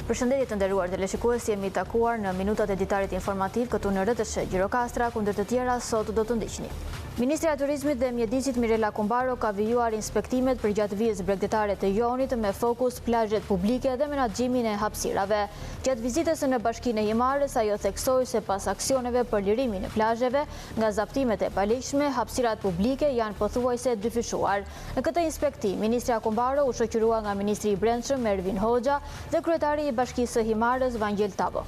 Përshëndetje të nderuar teleshikues, jemi takuar në minutat e ditarit informativ këtu në RTS Gjirokastra, kundër të tjera sot do të ndiqni. Ministria e Turizmit dhe Mjedisit Mirela Kumbaro ka vijuar inspektimet për gjatë vijës bregdetare të Jonit me fokus plazhet publike dhe menaxhimin e hapësirave. Gjatë vizitës në Bashkinë e Himarës, ajo theksoi se pas aksioneve për lirimin e plazheve nga zaptimet e paligjshme, hapësirat publike janë pothuajse dyfishuar. Në këtë inspektim, Ministria Kumbaro u shoqërua nga Ministri i Brendshëm Ervin Hoxha dhe kryetari i Bashkisë së Himarës Vangel Tavo.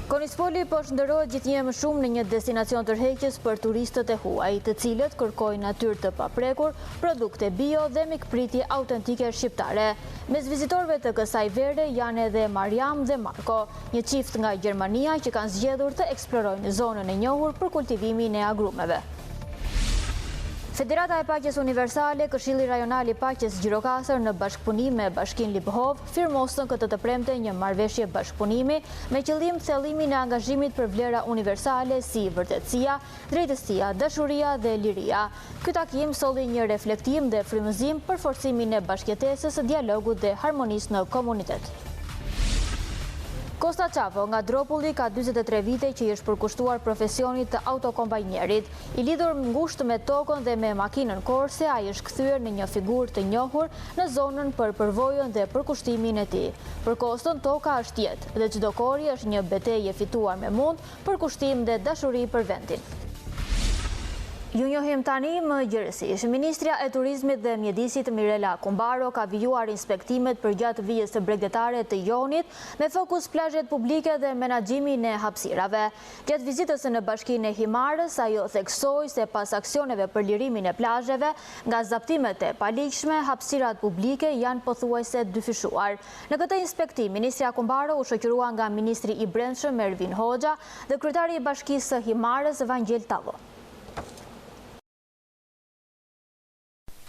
Konispoli po shndërrohet gjithnjë më shumë në një destinacion tërheqës për turistët e huaj, të cilët kërkojnë natyrë të paprekur, produkte bio dhe mikpritje autentike shqiptare. Mes vizitorëve të kësaj vere janë edhe Mariam dhe Marko, një çift nga Gjermania që kanë zgjedhur të eksplorojnë zonën e njohur për kultivimin e agrumeve. Federata e Paqes Universale, Këshilli Rajonal i Paqes Gjirokastër në bashkëpunim me Bashkinë Lipëhov firmosën këtë të premte një marrëveshje bashkëpunimi me qëllim thellimin e angazhimit për vlera universale si vërtetësia, drejtësia, dashuria dhe liria. Ky takim solli një reflektim dhe frymëzim për forcimin e bashkëjetesës, dialogut dhe harmonisë në komunitet. Kosta Çapo nga Dropulli ka 43 vite që i është përkushtuar profesionit të autokombajnerit. I lidhur ngushtë me tokën dhe me makinën Corse, ai është kthyer në një figurë të njohur në zonën për përvojën dhe përkushtimin e tij. Për Kostën, toka është jetë dhe çdo kori është një betejë fituar me mund, përkushtim dhe dashuri për vendin. Ju njohim tani më gjërësisht. Ministria e Turizmit dhe Mjedisit Mirela Kumbaro ka vijuar inspektimet për gjatë vijës së bregdetare të Jonit me fokus plazhet publike dhe menaxhimin e hapësirave. Gjatë vizitës në Bashkinë e Himarës, ajo theksoi se pas aksioneve për lirimin e plazheve nga zaptimet e paligjshme, hapësirat publike janë pothuajse dyfishuar. Në këtë inspektim, Ministria Kumbaro u shoqërua nga Ministri i Brendshëm Ervin Hoxha dhe kryetari i Bashkisë së Himarës Vangel Tavo.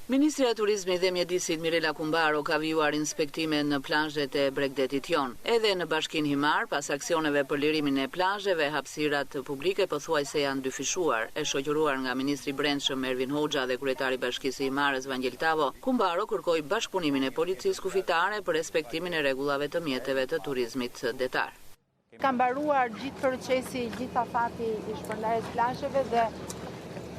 Ministria e Turizmit dhe Mjedisit Mirela Kumbaro ka vijuar inspektime në plazhet e bregdetit jon. Edhe në Bashkinë Himar, pas aksioneve për lirimin e plazheve, hapësirat publike pothuajse janë dyfishuar. E shoqëruar nga Ministri i Brendshëm Ervin Hoxha dhe kryetari i Bashkisë së Himarës Vangel Tavo, Kumbaro kërkoi bashkëpunimin e policisë kufitare për respektimin e rregullave të mjeteve të turizmit detar. Ka mbaruar gjithë procesi, gjithë afati i shpërndarjes plazheve dhe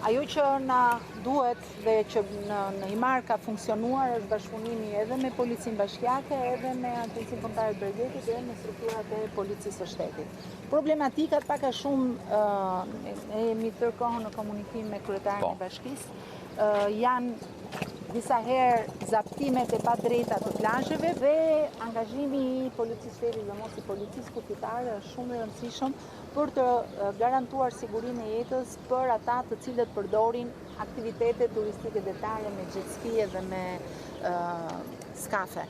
ajo që na duhet dhe që në Himar ka funksionuar është bashkëpunimi edhe me Policinë Bashkiake, edhe me Agjencinë Kombëtare të Bregdetit dhe me strukturat e Policisë së Shtetit. Problematikat pak a shumë e jemi tërkohën në komunikim me kryetarin e Bashkisë, janë disa herë zaptimet e padrejta të plazheve dhe angazhimi i Policisë Shtetit dhe mos i Policisë kufitare është shumë i rëndësishëm për të garantuar sigurinë e jetës për ata të cilët përdorin aktivitete turistike detare me jetski dhe me skafe.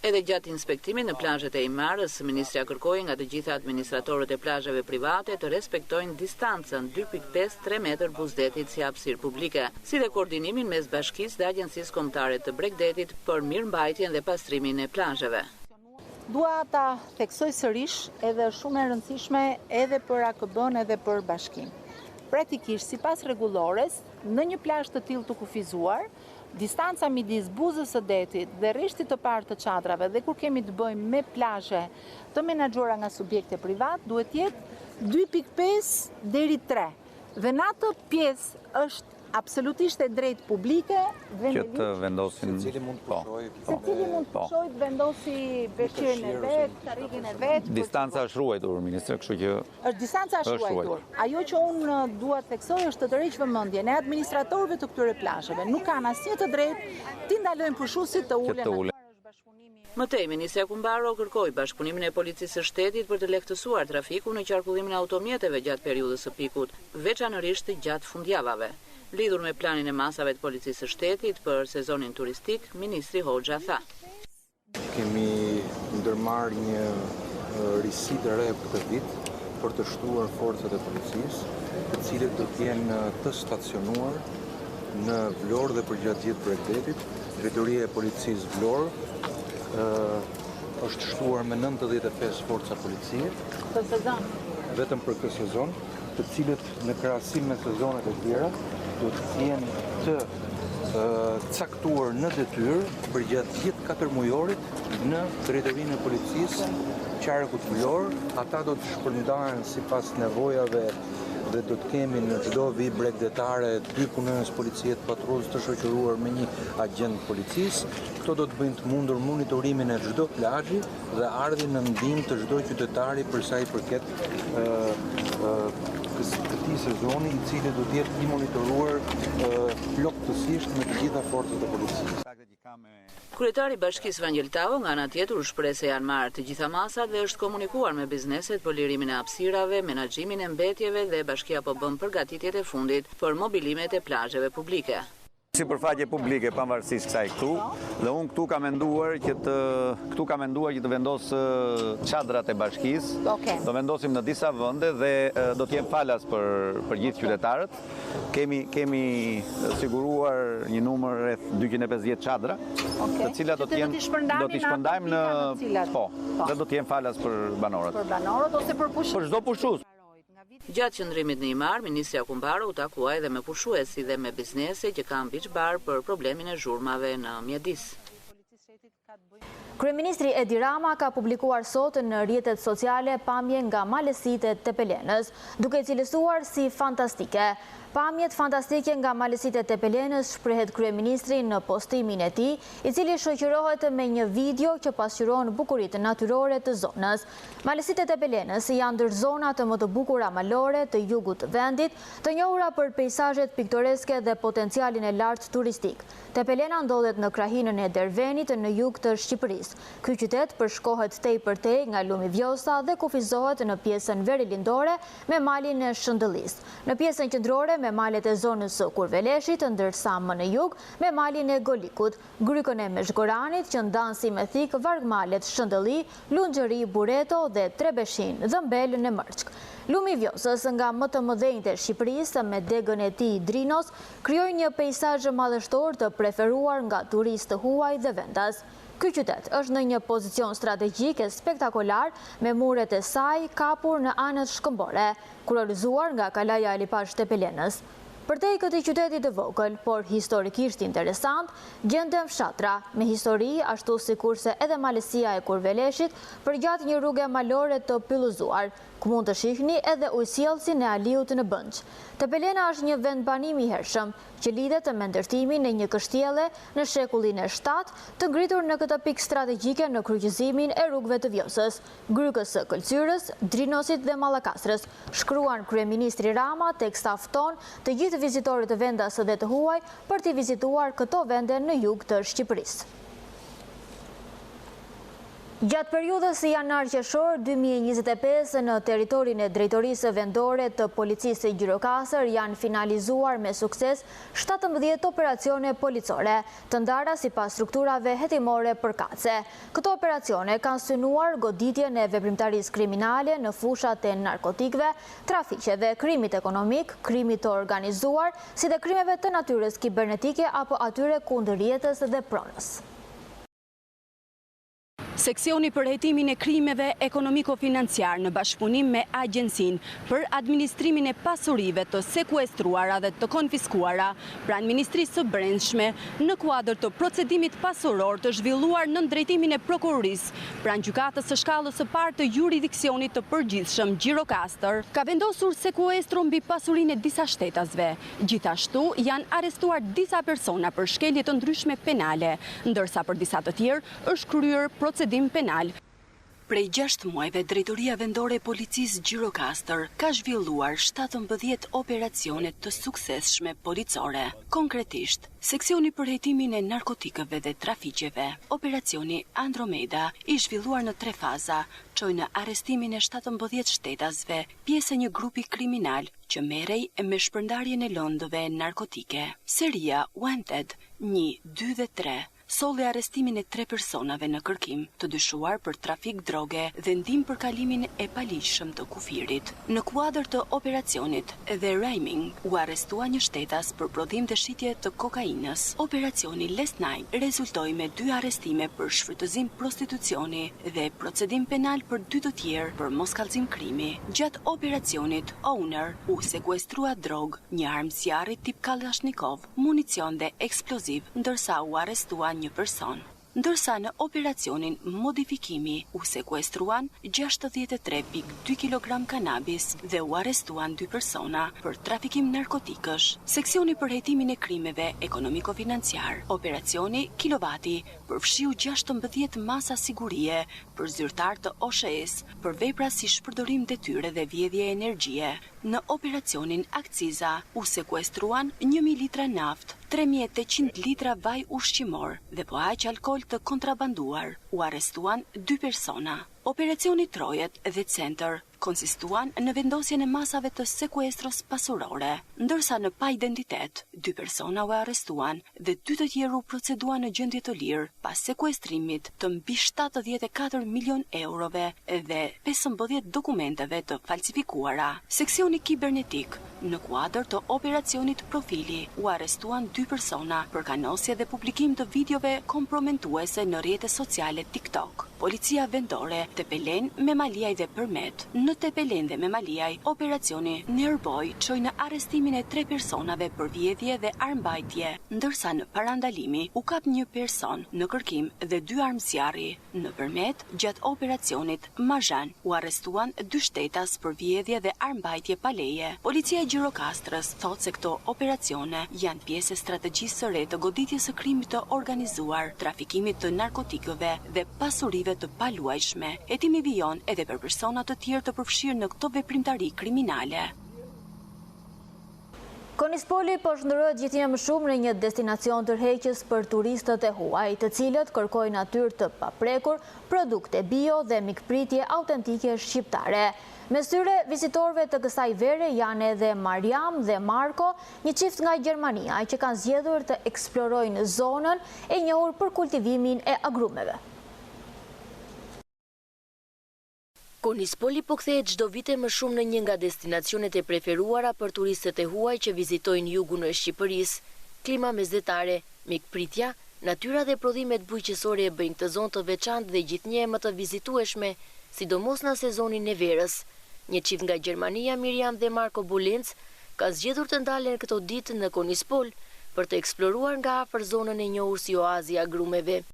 Edhe gjatë inspektimit në plazhet e Himarës, Ministria kërkoi nga të gjitha administratorët e plazheve private të respektojnë distancën 2.5-3 metër buzdetit si hapësirë publike, si dhe koordinimin mes Bashkisë dhe Agjencisë Kombëtare të Bregdetit për mirëmbajtjen dhe pastrimin e plazheve. Dua ta theksoj sërish edhe shumë e rëndësishme edhe për AKB-n edhe për Bashkinë. Praktikisht, sipas rregullores, në një plazh të tillë të kufizuar, distanca midis buzës së detit dhe rreshtit të parë të çadrave dhe kur kemi të bëjmë me plazhe të menaxhuara nga subjekte privat, duhet jetë 2.5 deri 3. Dhe në atë pjesë është absolutisht e drejtë publike dhe që të vendosin secili mund të pushojë të vendosi veshjen e vet, karrigen e vet. Distanca është ruajtur, ministre, kështu që distanca është ruajtur. Ajo që unë dua të theksoj është të tërheq vëmendjen e administratorëve të këtyre plazheve. Nuk kanë asnjë të drejtë të ndalojnë pushuesit të ulen. Mëtej, Ministria Kumbaro kërkoi bashkëpunimin e Policisë së Shtetit për të lehtësuar trafikun në qarkullimin e automjeteve gjatë periudhës së pikut, veçanërisht gjatë fundjavave. Lidhur me planin e masave të Policisë së Shtetit për sezonin turistik, Ministri Hoxha tha: Kemi ndërmarrë një risi të re këtë vit për të shtuar forcat e policisë, të cilët do të jenë të stacionuar në Vlorë dhe përgjatë gjithë Bregdetit. Drejtoria e Policisë Vlorë është shtuar me 95 forca policie. Këtë sezon? Vetëm për këtë sezon, të cilët në krahasim me sezonet e tjera do të jenë të caktuar në detyrë përgjatë gjithë 4 mujorit në drejtorinë e policisë qarkut Vlorë. Ata do të shpërndahen sipas nevojave dhe do të kemi në çdo vit bregdetare 2 punonjës policie të patrullës të shoqëruar me një agent policisë. Këto do të bëjnë të mundur monitorimin e çdo plazhi dhe ardhin në ndihmë të çdo qytetari për sa i përket këtij sezoni, i cili do të jetë i monitoruar plotësisht me të gjitha forcat e policisë. Kryetari i Bashkisë Vangjel Tavo nga ana tjetër u shpreh se janë marrë të gjitha masat dhe është komunikuar me bizneset për lirimin e hapësirave, menaxhimin e mbetjeve dhe bashkia po bën përgatitjet e fundit për mobilimet e plazheve publike. Sipërfaqe publike pavarësisht kësaj këtu, dhe unë këtu ka menduar që të vendos çadrat e bashkisë. Okay. Do vendosim në disa vende dhe do të jem falas për gjithë qytetarët. Kemi siguruar një numër rreth 250 çadra, të cilat do t'i shpërndajmë në dhe do të jem falas për banorët. Për banorët ose për pushues? Për çdo pushues. Gjatë qëndrimit në Imar, Ministri Akumbaro u takua edhe me pushuesi dhe me biznese që kanë beach bar për problemin e zhurmave në mjedis. Kryeministri Edi Rama ka publikuar sot në rrjetet sociale pamje nga malësitë e Tepelenës, duke cilësuar si fantastike. Pamjet fantastike nga malësitë e Tepelenës shprehet kryeministri në postimin e tij, i cili shoqërohet me një video që pasqyron bukuritë natyrore të zonës. Malësitë e Tepelenës janë ndër zonat më të bukura malore të jugut të vendit, të njohura për peizazhet piktoreske dhe potencialin e lartë turistik. Tepelena ndodhet në krahinën e Dervenit në jug të Shqipërisë. Ky qytet përshkohet tejpërtej nga lumi Vjosa dhe kufizohet në pjesën verilindore me malin e Shëndëllisë. Në pjesën qendrore me malet e zonës së Kurveleshit, ndërsa më në jug me malin e Golikut, grykën e Meshgoranit që ndan si me thik vargmalet Shëndëlli, Lunxhëri, Bureto dhe Trebeshin dhe mbelën e Mërçk. Lumi Vjosës nga më të mëdhenjtë e Shqipërisë me degën e tij Drinos krijoi një peizazh madhështor të preferuar nga turistë huaj dhe vendas. Ky qytet është në një pozicion strategjik e spektakolar me muret e saj kapur në anët shkëmbore, kurorizuar nga kalaja e Lipash Tepelenës. Përtej këtij qyteti të vogël, por historikisht interesant, gjendem fshatra me histori ashtu sikurse edhe malësia e Kurveleshit përgjat një rrugë malore të pylluzuar, ku mund të shihni edhe ujësjellsin e Aliut në Bënç. Tepelena është një vend banimi i hershëm që lidhet me ndërtimin e një kështjelle në shekullin e 7, të ngritur në këtë pikë strategjike në kryqëzimin e rrugëve të Vjosës, Grykës së Këlqyrës, Drinosit dhe Mallakastërës, shkruan kryeministri Rama teksa fton të gjithë vizitorët të vendas dhe të huaj për të vizituar këto vende në jug të Shqipërisë. Gjatë periudhës janar-qershor 2025 në territorin e Drejtorisë Vendore të Policisë së Gjirokastër janë finalizuar me sukses 17 operacione policore, të ndara sipas strukturave hetimore përkatëse. Këto operacione kanë synuar goditjen e veprimtarisë kriminale në fushat e narkotikëve, trafiqeve, krimit ekonomik, krimit të organizuar, si dhe krimeve të natyrës kibernetike apo atyre kundër jetës dhe pronës. Seksioni për hetimin e krimeve ekonomiko-financiar në bashkëpunim me Agjencinë për administrimin e pasurive të sekuestruara dhe të konfiskuara pranë Ministrisë së Brendshme në kuadër të procedimit pasuror të zhvilluar në drejtimin e prokurorisë pranë gjykatës së shkallës së parë të juridiksionit të përgjithshëm Gjirokastër, ka vendosur sekuestro mbi pasurinë e disa shtetasve. Gjithashtu janë arrestuar disa persona për shkelje të ndryshme penale, ndërsa për disa të tjerë është kryer procedim penal. Prej 6 muajve, Drejtoria Vendore e Policisë Gjirokastër ka zhvilluar 17 operacione të suksesshme policore. Konkretisht, seksioni për hetimin e narkotikëve dhe trafiqeve, operacioni Andromeda, i zhvilluar në 3 faza, çoi në arrestimin e 17 shtetasve, pjesë e një grupi kriminal që merrej me shpërndarjen e lëndëve narkotike. Seria Wanted 1, 2 dhe 3 solli arrestimin e 3 personave në kërkim të dyshuar për trafik droge dhe ndim për kalimin e paligjshëm të kufirit. Në kuadër të operacionit The Rhyming u arrestua një shtetas për prodhim dhe shitje të kokainës. Operacioni Last Night rezultoi me 2 arrestime për shfrytëzim prostitucioni dhe procedim penal për 2 të tjerë për moskallëzim krimi. Gjatë operacionit Owner u sekuestrua drog, një armë zjarri tip Kalashnikov, municion dhe eksploziv, ndërsa u arrestua një person. Ndërsa në operacionin modifikimi u sekuestruan 63.2 kg kanabis dhe u arrestuan 2 persona për trafikim narkotikësh. Seksioni për hetimin e krimeve ekonomiko-financiar, operacioni Kilovati, përfshiu 16 masa sigurie për zyrtar të OSHE-s për vepra si shpërdorim detyre dhe vjedhje energjie. Në operacionin Akciza u sekuestruan 1.000 litra naft, 3.800 litra vaj ushqimor dhe po aq alkol të kontrabanduar. U arrestuan 2 persona. Operacioni Trojet dhe Center konsistuan në vendosjen e masave të sekuestros pasurore, ndërsa në pa identitet, 2 persona u arrestuan dhe 2 të tjerë u proceduan në gjendje të lirë pas sekuestrimit të mbi 74 milion eurove dhe 15 dokumenteve të falsifikuara. Seksioni kibernetik në kuadër të operacionit Profili u arrestuan 2 persona për kanosje dhe publikim të videove komprometuese në rrjetet sociale TikTok. Policia vendore Tepelen, Memaliaj dhe Përmet. Në Tepelen dhe Memaliaj, operacioni Nearboy çoi në arrestimin e 3 personave për vjedhje dhe armbajtje, ndërsa në parandalimi u kap një person në kërkim dhe 2 armë zjarri. Në Përmet, gjatë operacionit Mazhan, u arrestuan 2 shtetas për vjedhje dhe armbajtje pa leje. Policia e Gjirokastrës thot se këto operacione janë pjesë e strategjisë së re të goditjes së krimit të organizuar, trafikimit të narkotikëve dhe pasurive të paluajshme. Hetimi vijon edhe për persona të tjerë të përfshirë në këto veprimtari kriminale. Konispoli po shndërrohet gjithnjë më shumë në një destinacion tërheqës për turistët e huaj, të cilët kërkojnë natyrë të paprekur, produkte bio dhe mikpritje autentike shqiptare. Mes tyre, vizitorëve të kësaj vere janë edhe Mariam dhe Marko, një çift nga Gjermania që kanë zgjedhur të eksplorojnë zonën e njohur për kultivimin e agrumeve. Konispoli po kthehet çdo vite më shumë në një nga destinacionet e preferuara për turistët e huaj që vizitojnë jugun e Shqipërisë. Klima mesdhetare, mikpritja, natyra dhe prodhimet bujqësore e bëjnë këtë zonë të veçantë dhe gjithnjë më të vizitueshme, sidomos në sezonin e verës. Një çift nga Gjermania, Miriam dhe Marko Bulenc, ka zgjedhur të ndalen këto ditë në Konispol për të eksploruar nga afër zonën e njohur si oazi e agrumeve.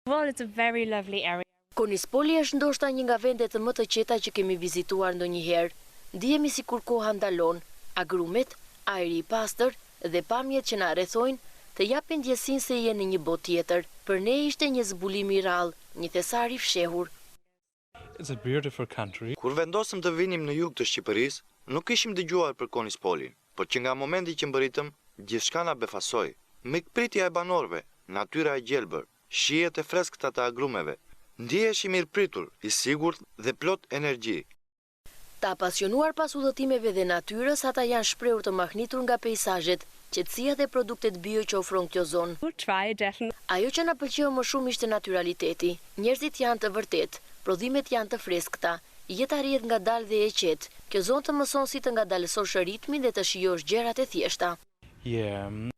Well, it's a very lovely area. Konispoli është ndoshta një nga vendet më të qeta që kemi vizituar ndonjëherë. Ndihemi sikur koha ndalon, agrumet, ajri i pastër dhe pamjet që na rrethojnë të japin ndjesinë se jeni në një botë tjetër. Për ne ishte një zbulim i rrallë, një thesar i fshehur. It's a beautiful country. Kur vendosëm të vinim në jug të Shqipërisë, nuk kishim dëgjuar për Konispolin, por që nga momenti që mbërritëm, gjithçka na befasoi. Mikpritja e banorëve, natyra e gjelbër, shijet e freskëta të agrumeve. Ndihesh i mirëpritur, i sigurt dhe plot energji. Ta apasionuar pas udhëtimeve dhe natyrës, ata janë shprehur të mahnitur nga peizazhet, qetësia dhe produktet bio që ofron kjo zonë. Ajo që na pëlqeu më shumë ishte natyraliteti. Njerëzit janë të vërtetë, prodhimet janë të freskëta, jeta rrihet ngadalë dhe e qetë. Kjo zonë të mëson si të ngadalësosh ritmin dhe të shijosh gjërat e thjeshta.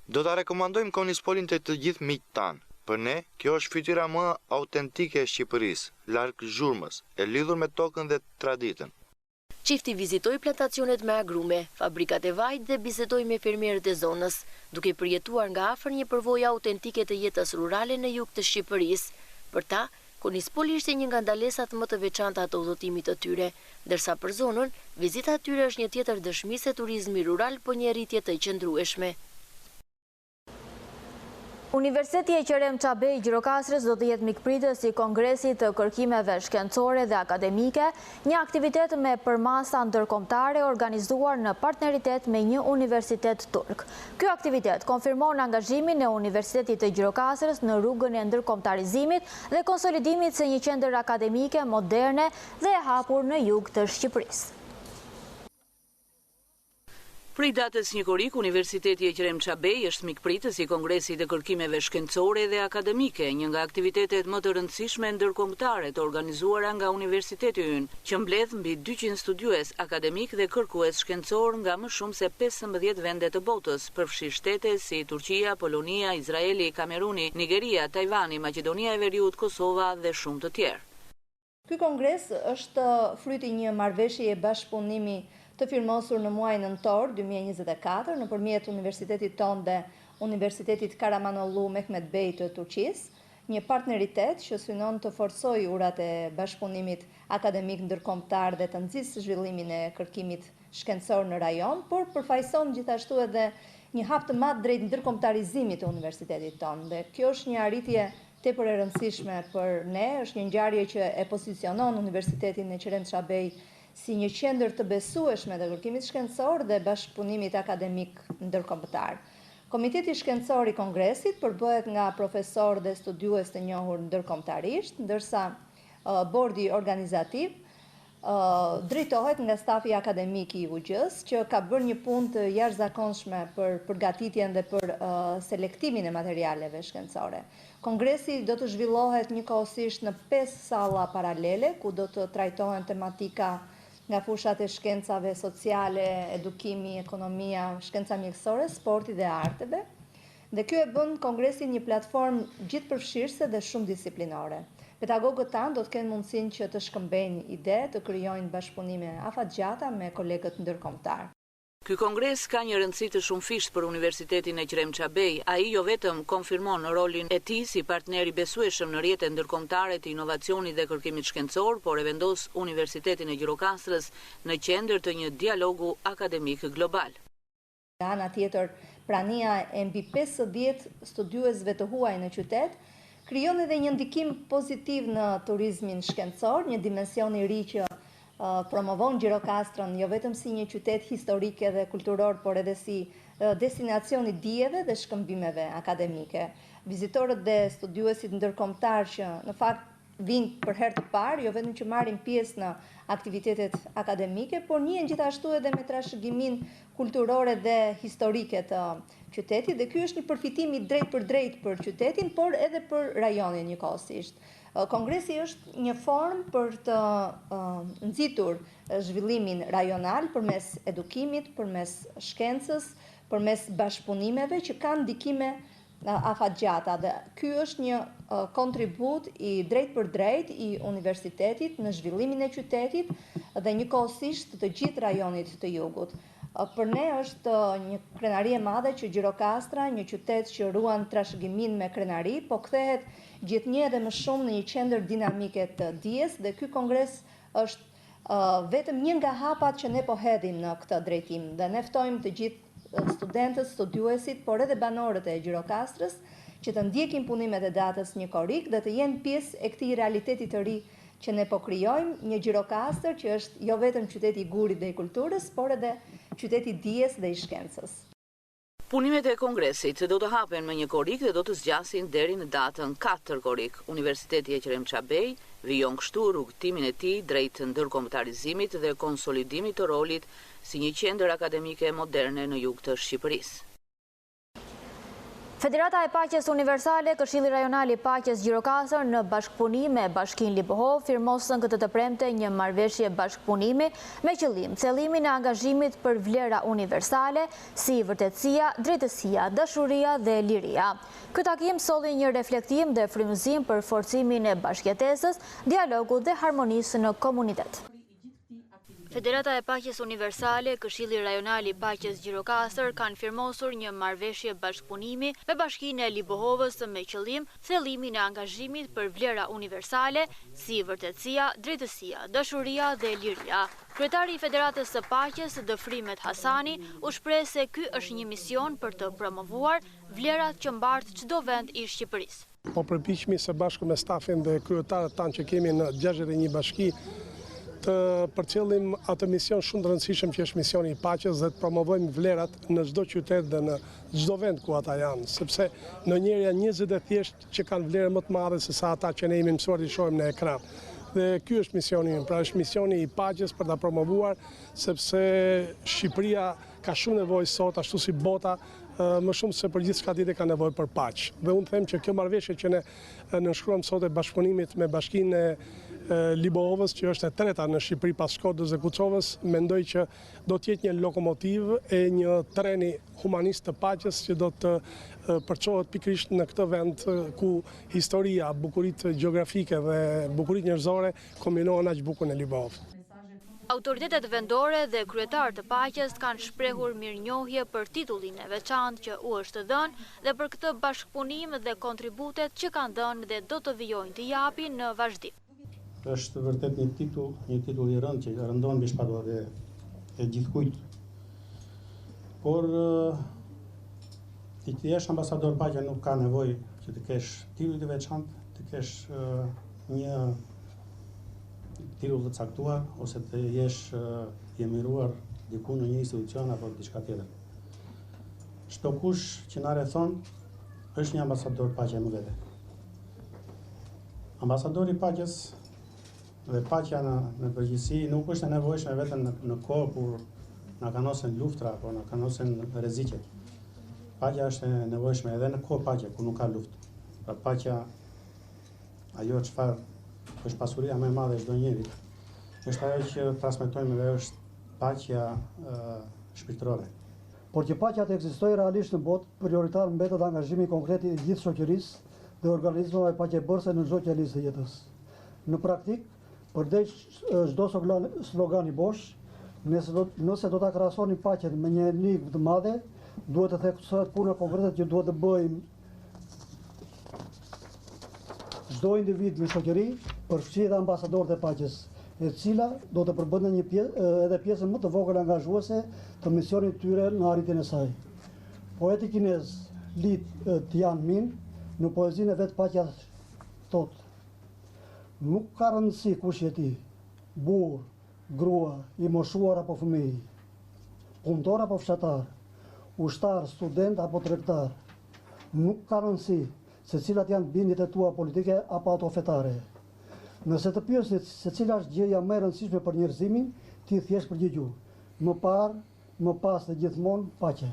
Do ta rekomandojmë Konispolin të gjithë miqtë tanë. Për ne, kjo është fytyra më autentike e Shqipërisë, larg zhurmës, e lidhur me tokën dhe traditën. Çifti vizitoi plantacionet me agrume, fabrikat e vajit dhe bisedoi me fermierët e zonës, duke përjetuar nga afër një përvojë autentike të jetës rurale në jug të Shqipërisë. Për ta, Konispoli ishte një nga ndalesat më të veçanta të udhëtimit të tyre, ndërsa për zonën, vizita atyre është një tjetër dëshmi se turizmi rural po një rritje të qëndrueshme. Universiteti e Qerem Çabej Gjirokastrës do të jetë mikpritës i kongresit të kërkimeve shkencore dhe akademike, një aktivitet me përmasa ndërkombëtare organizuar në partneritet me një universitet turk. Ky aktivitet konfirmon angazhimin e Universitetit të Gjirokastrës në rrugën e ndërkombëtarizimit dhe konsolidimit së një qendër akademike moderne dhe e hapur në jug të Shqipërisë. Prej datës 1 korrik, Universiteti Ekrem Çabej është mikpritës i Kongresit të Kërkimeve Shkencore dhe Akademike, një nga aktivitetet më të rëndësishme ndërkombëtare të organizuara nga Universiteti ynë, që mbledh mbi 200 studiues akademik dhe kërkues shkencor nga më shumë se 15 vende të botës, përfshi shtete si Turqia, Polonia, Izraeli, Kameruni, Nigeria, Tajvani, Maqedonia e Veriut, Kosova dhe shumë të tjerë. Ky kongres është fryti i një marrëveshjeje bashkëpunimi të firmosur në muajin nëntor 2024 nëpërmjet universitetit tonë dhe Universitetit Karamanollu Mehmet Bey të Turqisë, një partneritet që synon të forcojë urat e bashkëpunimit akademik ndërkombëtar dhe të nxjisë zhvillimin e kërkimit shkencor në rajon, por përfaqëson gjithashtu edhe një hap të madh drejt ndërkombëtarizimit të universitetit tonë. Dhe kjo është një arritje tepër e rëndësishme për ne, është një ngjarje që e pozicionon Universitetin Ekrem Çabej si një qendër të besueshme të kërkimit shkencor dhe bashkëpunimit akademik ndërkombëtar. Komiteti shkencor i Kongresit përbëhet nga profesor dhe studiues të njohur ndërkombëtarisht, ndërsa bordi organizativ drejtohet nga stafi akademik i UG-s, që ka bërë një punë të jashtëzakonshme për përgatitjen dhe për selektimin e materialeve shkencore. Kongresi do të zhvillohet njëkohësisht në 5 salla paralele, ku do të trajtohen tematika nga fushat e shkencave sociale, edukimi, ekonomia, shkenca mjekësore, sporti dhe arteve. Dhe kjo e bën kongresin një platformë gjithëpërfshirëse dhe shumë disiplinore. Pedagogët tanë do të kenë mundësinë që të shkëmbejnë ide, të krijojnë bashkëpunime afatgjata me kolegët ndërkombëtar. Ky kongres ka një rëndësi të shumëfishtë për Universitetin Ekrem Çabej. Ai jo vetëm konfirmon rolin e tij si partner i besueshëm në rrjetet ndërkombëtare të inovacionit dhe kërkimit shkencor, por e vendos Universitetin e Gjirokastrës në qendër të një dialogu akademik global. Nga ana tjetër, prania e mbi 50 studiuesve të huaj në qytet krijon edhe një ndikim pozitiv në turizmin shkencor, një dimension i ri që promovon Gjirokastrën jo vetëm si një qytet historik dhe kulturor, por edhe si destinacion i dijeve dhe shkëmbimeve akademike. Vizitorët dhe studiuesit ndërkombëtar që në fakt vinë për herë të parë, jo vetëm që marrin pjesë në aktivitetet akademike, por njihen gjithashtu edhe me trashëgimin kulturore dhe historike të qytetit, dhe ky është një përfitim i drejt për qytetin, por edhe për rajonin njëkohësisht. Kongresi është një formë për të nxitur zhvillimin rajonal përmes edukimit, përmes shkencës, përmes bashkëpunimeve që kanë ndikime afatgjata, dhe ky është një kontribut i drejt për drejt i universitetit në zhvillimin e qytetit dhe njëkohësisht të gjithë rajonit të jugut. Për ne është një krenari e madhe që Gjirokastra, një qytet që ruan trashëgimin me krenari, po kthehet gjithnjë edhe më shumë në një qendër dinamike të dijes, dhe ky kongres është vetëm një nga hapat që ne po hedhim në këtë drejtim, dhe ne ftojmë të gjithë studentët, studiuesit, por edhe banorët e Gjirokastrës që të ndjekin punimet e datës 1 korrik dhe të jenë pjesë e këtij realiteti të ri që ne po krijojmë, një Gjirokastër që është jo vetëm qyteti i gurit dhe i kulturës, por edhe qyteti i dijes dhe i shkencës. Punimet e kongresit do të hapen më 1 korrik dhe do të zgjasin deri në datën 4 korrik. Universiteti Ekrem Çabej vijon kështu rrugtimin e tij drejt ndërkombëtarizimit dhe konsolidimit të rolit si një qendër akademike moderne në jug të Shqipërisë. Federata e Paqes Universale, Këshilli Rajonal i Paqes Gjirokastër në bashkëpunim me Bashkinë Libohov firmosën këtë të premte një marrëveshje bashkëpunimi me qëllim thellimin e angazhimit për vlera universale si vërtetësia, drejtësia, dashuria dhe liria. Ky takim solli një reflektim dhe frymëzim për forcimin e bashkëjetesës, dialogut dhe harmonisë në komunitet. Federata e Paqes Universale, Këshilli Rajonal i Paqes Gjirokastër kanë firmosur një marrëveshje bashkëpunimi me Bashkinë e Libohovës me qëllim thellimin e angazhimit për vlera universale si vërtetësia, drejtësia, dashuria dhe liria. Kryetari i Federatës së Paqes, Dëfrimet Hasani, u shpreh se ky është një mision për të promovuar vlerat që mbart çdo vend i Shqipërisë. Po përpiqemi së bashku me stafin dhe kryetarët tanë që kemi në 61 bashki të përcjellim atë mision shumë të rëndësishëm që është misioni i paqes dhe të promovojmë vlerat në çdo qytet dhe në çdo vend ku ata janë, sepse ndonjëherë janë 20 e thjesht që kanë vlerë më të madhe se sa ata që ne jemi mësuar të shohim në ekran. Dhe ky është misioni im, pra është misioni i paqes për ta promovuar, sepse Shqipëria ka shumë nevojë sot, ashtu si bota, më shumë se për gjithë shka tjetër ka nevojë për paqë. Dhe unë them që kjo marrëveshje që ne nënshkruam sot e bashkëpunimit me Bashkinë e Libohovës, që është e treta në Shqipëri pas Shkodrës dhe Kuçovës, mendoj që do të jetë një lokomotiv e një treni humanist të paqes që do të përçohet pikërisht në këtë vend ku historia, bukuritë gjeografike dhe bukuritë njerëzore kombinohen aq bukur në Libohov. Autoritetet vendore dhe kryetarë të paqes kanë shprehur mirënjohje për titullin e veçantë që u është dhënë dhe për këtë bashkëpunim dhe kontributet që kanë dhënë dhe do të vijojnë të japin në vazhdim. Është vërtet një titull i rëndë që rëndon mbi shpatullat e gjithkujt. Por ti jesh ambasador paqe nuk ka nevojë që të kesh titull të veçantë, të kesh një titull të caktuar ose të jesh i emëruar diku në një institucion apo diçka tjetër. Çdo kush që na rrethon është një ambasador paqe më vete. Ambasadori paqes dhe paqja në përgjithësi nuk është e nevojshme vetëm në kohë kur na kanosen luftra apo na kanosen rreziqet. Paqja është e nevojshme edhe në kohë paqe kur nuk ka luftë. Pra paqja ajo çfarë është pasuria më e madhe e çdo njeri. Është ajo që transmetojmë dhe është paqja shpirtërore. Por që paqja të ekzistojë realisht në botë, prioritar mbetet angazhimi konkret i gjithë shoqërisë dhe organizmave paqebërëse në çdo qelisë të jetës. Në praktik, përveç çdo slogan i bosh, nëse do ta krahasoni paqen me një enigmë të madhe, duhet të theksohet puna konkrete që duhet të bëjmë çdo individ në shoqëri, përfshi edhe ambasadorët e paqes, e cila do të përbënte edhe pjesën më të vogël angazhuese të misionit tyre në arritjen e saj. Poeti kinez Li Tianmin në poezinë e vet Paqja thotë: nuk ka rëndësi kush je ti, burr, grua, i moshuar apo fëmijë, punëtor apo fshatar, ushtar, student apo tregtar. Nuk ka rëndësi se cilat janë bindjet e tua politike apo ato fetare. Nëse të pyesit se cila është gjëja më e rëndësishme për njerëzimin, ti thjesht përgjigju: më parë, më pas dhe gjithmonë paqe.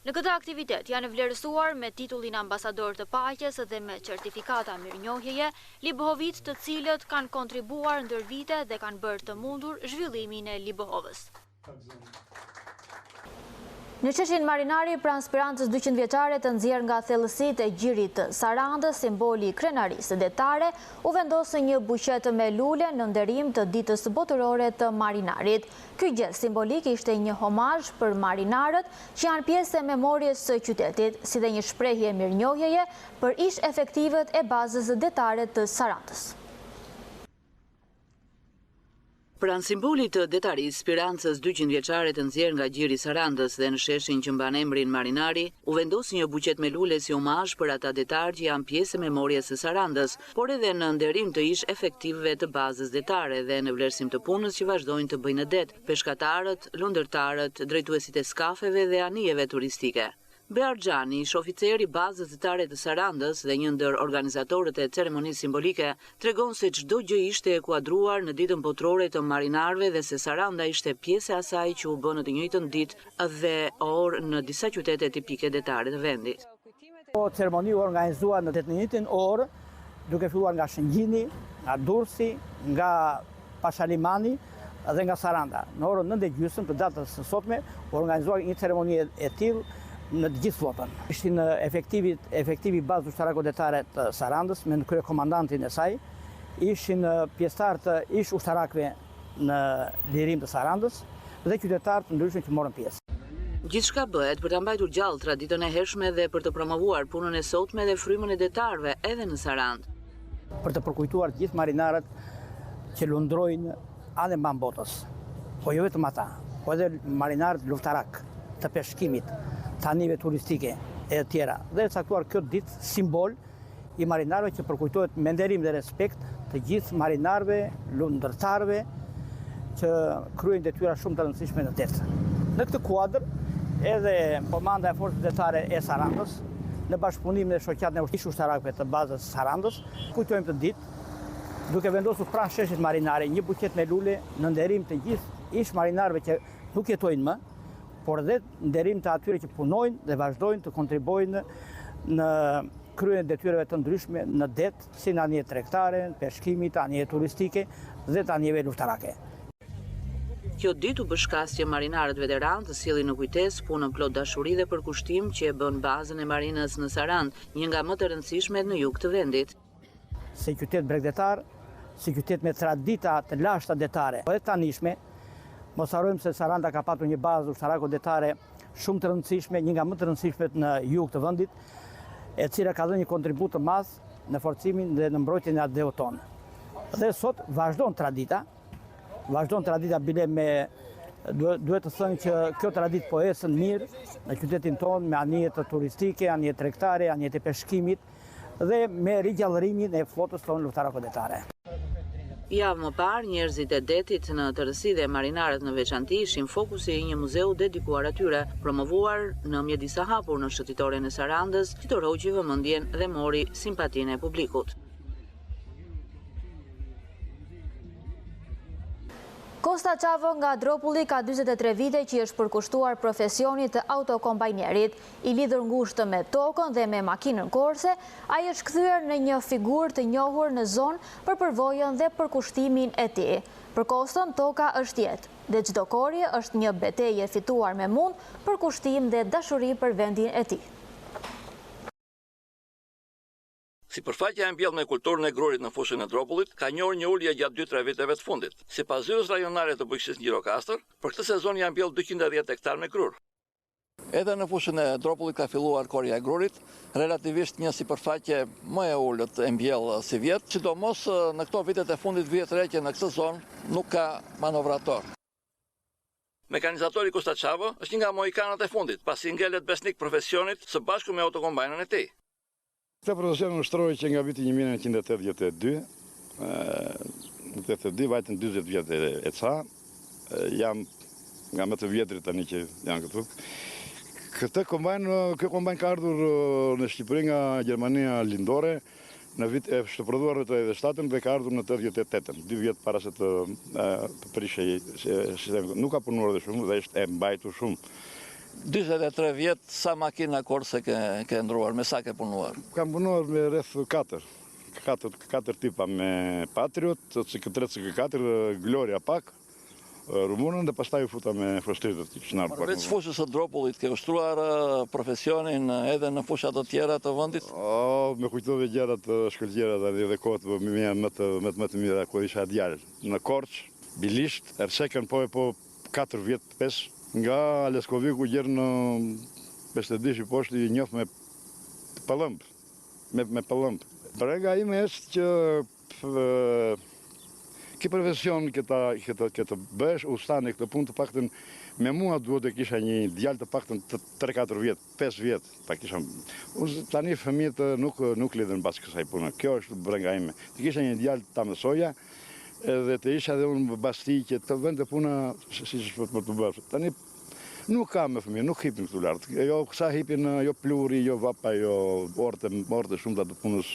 Në këtë aktivitet janë vlerësuar me titullin ambasador të paqes dhe me certifikata mirënjohjeje Libohovit, të cilët kanë kontribuar ndër vite dhe kanë bërë të mundur zhvillimin e Libohovës. Në qeshin Marinari, pranë spirancës 200 vjeçare të nxjerrë nga thellësitë e gjirit të Sarandës, simboli i krenarisë detare, u vendosë një buqet me lule në nderim të ditës botërore të marinarit. Ky gest simbolik ishte një homazh për marinarët që janë pjesë e memorjes së qytetit, si dhe një shprehje mirënjohjeje për ish efektivët e bazës detare të Sarandës. Pranë simbolit të detarisë spirancës 200 vjeçare të nxjerrë nga gjiri Sarandës dhe në sheshin që mban emrin Marinari, u vendosi një buqet me lule si omazh për ata detar që janë pjesë e memorjes së Sarandës, por edhe në nderim të ish efektivëve të bazës detare dhe në vlerësim të punës që vazhdojnë të bëjnë në det, peshkatarët, lundërtarët, drejtuesit e skafeve dhe anijeve turistike. Bear Xhani, ish oficeri bazës detare të Sarandës dhe një ndër organizatorët e ceremonisë simbolike, tregon se çdo gjë ishte e kuadruar në ditën botërore të marinarëve dhe se Saranda ishte pjesë e asaj që u bë në të njëjtën ditë dhe orë në disa qytete tipike detare të vendit. Ceremoni u organizuar në të njëjtën orë, duke filluar nga Shëngjini, nga Durrësi, nga Pashalimani dhe nga Saranda. Në orën 9:30 të datës së sotme u organizuar një ceremoni e tillë në të gjithë flotën. Ishin efektivi bazë ushtarako-detare të Sarandës me në kryekomandantin e saj, ishin pjesëtar të ish ushtarakëve në lirim të Sarandës dhe qytetarë të ndryshëm që morën pjesë. Gjithçka bëhet për ta mbajtur gjallë traditën e hershme dhe për të promovuar punën e sotme dhe frymën e detarëve edhe në Sarandë. Për të përkujtuar gjithë marinarët që lundrojnë anë mban botës, po jo vetëm ata, po edhe marinarët luftarak të peshkimit, tanive turistike e tjera. Dhe caktuar kjo ditë simbol i marinarëve që përkujtohet me nderim dhe respekt të gjithë marinarëve, lundërtarëve që kryejnë detyra shumë të rëndësishme në det. Në këtë kuadër, edhe komanda e forcës detare e Sarandës, në bashkëpunim me shoqatën e ish ushtarakëve të bazës Sarandës, kujtojmë të ditë, duke vendosur pranë sheshit marinare një buqet me lule në nderim të gjithë ish marinarëve që nuk jetojnë më, por edhe nderim të atyre që punojnë dhe vazhdojnë të kontribojnë në kryen e detyrave të ndryshme në det, si në anije tregtare, peshkimit, anije turistike dhe të anijeve luftarake. Kjo ditë u bëshkas që marinarët veteranë të sjellin në kujtesë punën plot dashuri dhe përkushtim që e bën bazën e marinës në Sarandë, një nga më të rëndësishmet në jug të vendit. Si qytet bregdetar, si qytet me tradita të lashta detare dhe tanishme, mos harrojmë se Saranda ka patur një bazë ushtarako-detare shumë të rëndësishme, një nga më të rëndësishmet në jug të vendit, e cila ka dhënë një kontribut të madh në forcimin dhe në mbrojtjen e atë tonë. Dhe sot vazhdon tradita bile me duhet të thënë që kjo traditë po ecën mirë në qytetin tonë me anije të turistike, anije tregtare, anije të peshkimit dhe me rigjallërimin e flotës tonë luftarako-detare. Javë më parë, njerëzit e detit në tërësi dhe marinarët në veçanti ishin fokusi i një muzeu dedikuar atyre, promovuar në mjedisa hapur në shëtitoren e Sarandës, që të rroqi vëmendjen dhe mori simpatinë e publikut. Kosta Çavo nga Dropulli ka 43 vite që është përkushtuar profesionit të autokombajnerit. I lidhur ngushtë me tokën dhe me makinën korse, ai është kthyer në një figurë të njohur në zonë për përvojën dhe përkushtimin e tij. Për Kostën, toka është jetë, dhe çdo korje është një betejë fituar me mund, përkushtim dhe dashuri për vendin e tij. Sipërfaqja e mbjellë me kulturën e grurit në fushën e Dropullit ka njohur një ulje gjatë 2-3 viteve të fundit. Sipas zyrës rajonale të bujqësisë Gjirokastër, për këtë sezon janë mbjellë 210 hektar me grur. Edhe në fushën e Dropullit ka filluar korja e grurit, relativisht një sipërfaqe më e ulët e mbjellë si vjet, sidomos në këto vitet e fundit vjet re që në këtë zonë nuk ka manovrator. Mekanizatori Kosta Çavo është një nga mohikanët e fundit, pasi ngelet besnik profesionit së bashku me autokombajnën e tij. Këtë profesion në shtroj që nga viti 1982, në 82, vajtën 20 vjetë e ca, jam nga më të vjetërit tani që janë këtu. Këtë kombajn ka ardhur në Shqipëri nga Gjermania lindore, në vit e shprodhuar të 87-ën dhe ka ardhur në 88-ën, 2 vjetë para se të prishej sistemi. Nuk ka punuar dhe shumë dhe ishte e mbajtur shumë. 23 vjetë, sa makina korse ke ndruar, me sa ke punuar? Kam punuar me rreth 4 tipa me Patriot, CK3, CK4, Gloria pak, rumunën dhe pastaj u futa me Frostritët. Përveç fushës së Dropullit, ke ushtruar profesionin edhe në fushat të tjera të vendit? Me kujtove gjërat shkëlqyera dhe kohët më të mira kur isha djalë. Në Korç, Bilisht, Ershekën po 4 vjet 5. Nga Leskoviku gjerë në Peshtetdish i poshtë i njoh me pëllëmp. Me pëllëmp. Brega ime është që ki profesion këtë bësh ustane këtë punë të paktën me mua duhet të kisha një djalë të paktën 3-4 vjet, 5 vjet. Tani fëmijët nuk lidhen pas kësaj pune. Kjo është brega ime. Të kisha një djalë ta mësoja edhe të isha dhe unë basti që të vend të puna si që për të bërë. Tani nuk ka me fëmijë, nuk hipin këtu lartë. Jo kësa hipin, jo pluri, jo vapa, jo orte shumë të punës.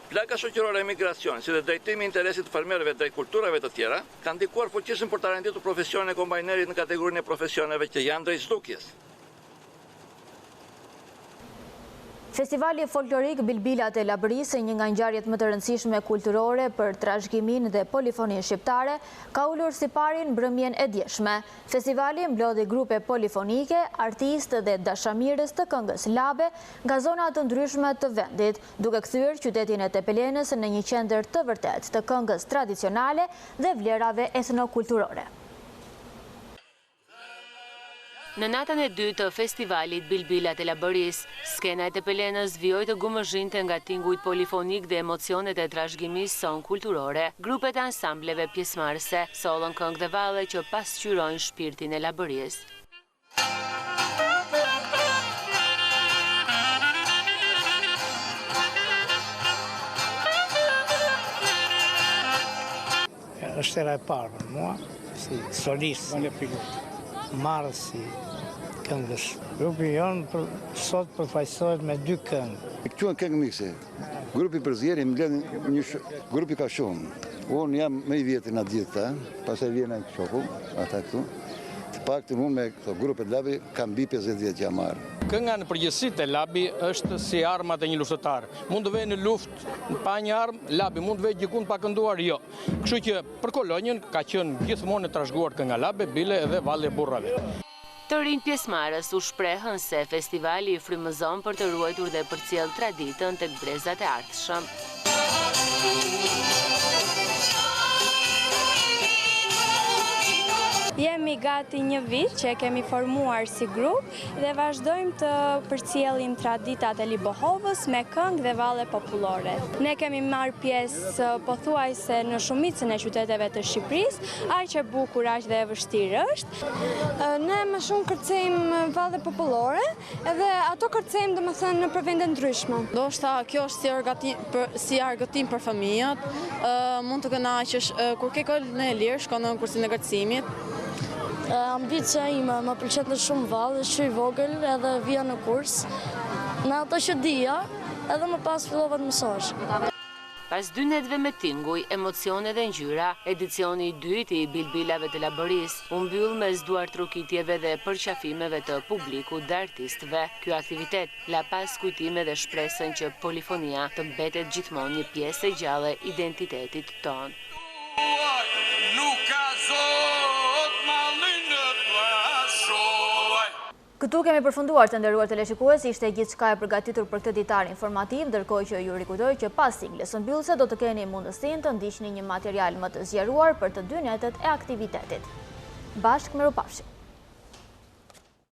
Plaka shoqërore e migracionit, si dhe drejtimi i interesit të farmerëve drejt kulturave të tjera, kanë ndikuar fuqishëm për të renditur profesionin e kombajnerit në kategorinë e profesioneve që janë drejt zhdukjes. Festivali folklorik Bilbilat e Labërisë, një nga ngjarjet më të rëndësishme kulturore për trashëgimin dhe polifoninë shqiptare, ka ulur si parin mbrëmjen e djeshme. Festivali mblodhi grupe polifonike, artistë dhe dashamirës të këngës labe nga zona të ndryshme të vendit, duke kthyer qytetin e Tepelenës në një qendër të vërtet të këngës tradicionale dhe vlerave etnokulturore. Në natën e 2 të festivalit Bilbilat e Labërisë, skena e Tepelenës vjoj të gumëzhinte nga tingujt polifonik dhe emocionet e trashëgimisë son kulturore. Grupet e ansambleve pjesëmarrëse sollën këngë dhe valle që pasqyrojnë shpirtin e Labërisë. Është era e parë për mua, si solist, marrës si këngës. Grupi jonë sot përfaqësohet me 2 këngë. Quhen këngë mikse. Grupi përzjeri grupi ka shumë. Unë jam më i vjetë në gjithë ta, pastaj vjen ai shoku, ata këtu. Faktin unë me këto grupet labi kam mbi 50 vjetë jam marrë. Kënga në përgjithësi e labi është si armat e një luftëtar. Mund të vej në luftë pa një armë, labi mund të vej gjikun pa kënduar, jo. Kështu që për kolonjën ka qenë gjithmonë e trashëguar kënga labe, bile edhe valli e burrave. Të rinj pjesëmarrës u shprehën se festivali i frymëzon për të ruajtur dhe përcjell traditën tek brezat e ardhshëm. Jemi gati një vit që kemi formuar si grup dhe vazhdojmë të përcjellim traditat e Libohovës me këngë dhe valle popullore. Ne kemi marrë pjesë pothuajse në shumicën e qyteteve të Shqipërisë, aq që bukur aq dhe e vështirë është. Ne më shumë kërcejmë valle popullore edhe ato kërcejmë domethënë për vende ndryshme. Ndoshta kjo është si argëtim për fëmijët, mund të kënaqesh kur ke kohën e lirë, shkon në kursin e kërcimit. Ambicia ime më pëlqen të shumë vallë, që i vogël edhe vija në kurs. Me ato që dija, edhe më pas fillova të mësosh. Pas 2 netëve me tinguj, emocione dhe ngjyra, edicioni i dytë i Bilbilave të Labëris u mbyll mes duartrokitjeve dhe përqafimeve të publikut dhe artistëve. Ky aktivitet la pas kujtime dhe shpresën që polifonia të mbetet gjithmonë një pjesë e gjallë e identitetit tonë. Këtu kemi përfunduar të nderuar teleshikues, ishte gjithçka e përgatitur për këtë ditar informativ, ndërkohë që ju rikujtoj që pas singlës së mbyllëse do të keni mundësinë të ndiqni një material më të zgjeruar për të 2 netët e aktivitetit. Bashkë me rupafshi.